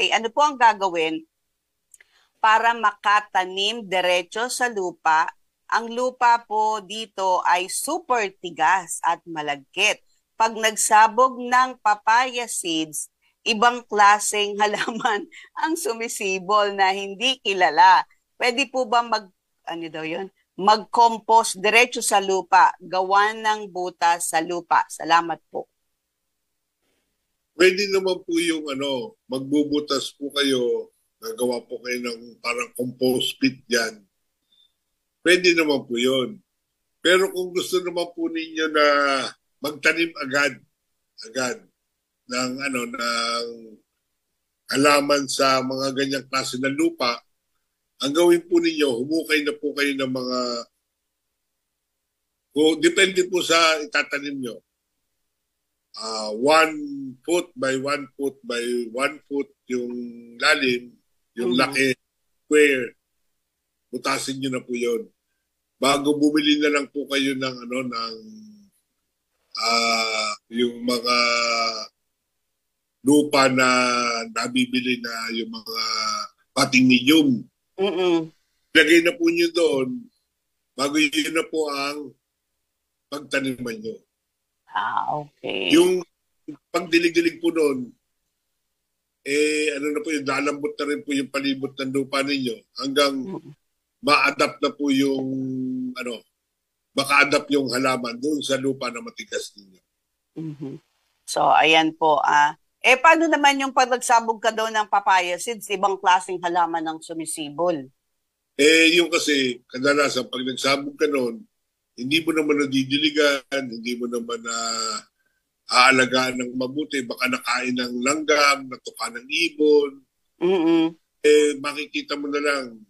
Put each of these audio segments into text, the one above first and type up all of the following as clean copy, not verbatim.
ay ano po ang gagawin para makatanim diretso sa lupa? Ang lupa po dito ay super tigas at malagkit. Pag nagsabog ng papaya seeds, ibang klaseng halaman ang sumisibol na hindi kilala. Pwede po ba ano daw yun? Mag-compost diretso sa lupa, gawa ng butas sa lupa. Salamat po. Pwede naman po yung magbubutas po kayo, gagawa po kayo ng parang compost pit dyan. Pwede naman po yun. Pero kung gusto naman po ninyo na magtanim agad ng halaman sa mga ganyang klase ng lupa, ang gawin po ninyo, humukay na po kayo ng mga, depende po sa itatanim nyo. 1 foot by 1 foot by 1 foot yung lalim, yung laki, square, butasin nyo na po yun. Bago bumili na lang po kayo ng yung mga lupa na nabibili na yung mga pating medium. Lagay na po nyo doon, bago yun na po ang pagtaniman nyo. Okay. Yung pagdilig-dilig po doon, na po yung lalambot na rin po yung palibot ng lupa ninyo hanggang ma-adapt na po yung maka-adapt yung halaman doon sa lupa na matigas ninyo. So, ayan po. Paano naman yung pag nagsabog ka daw ng papaya seeds, ibang klaseng halaman ang sumisibol? Yung kasi, kadalasan pag nagsabog ka noon, hindi mo naman nadidiligan, hindi mo naman na aalagaan ng mabuti, baka nakain ng langgam, natuka ng ibon. Makikita mo na lang,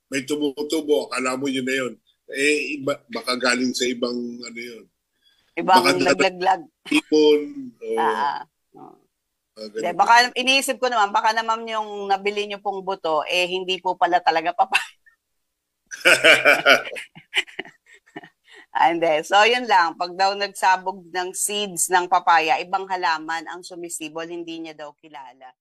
may tumutubo, akala mo yun na yun. Baka galing sa ibang yun. Ibang naglaglag. Ibon. Baka iniisip ko naman, baka naman yung nabili nyo pong buto, hindi po pala talaga papaya. Hindi. So, yun lang. Pag daw nagsabog ng seeds ng papaya, ibang halaman ang sumisibol, hindi niya daw kilala.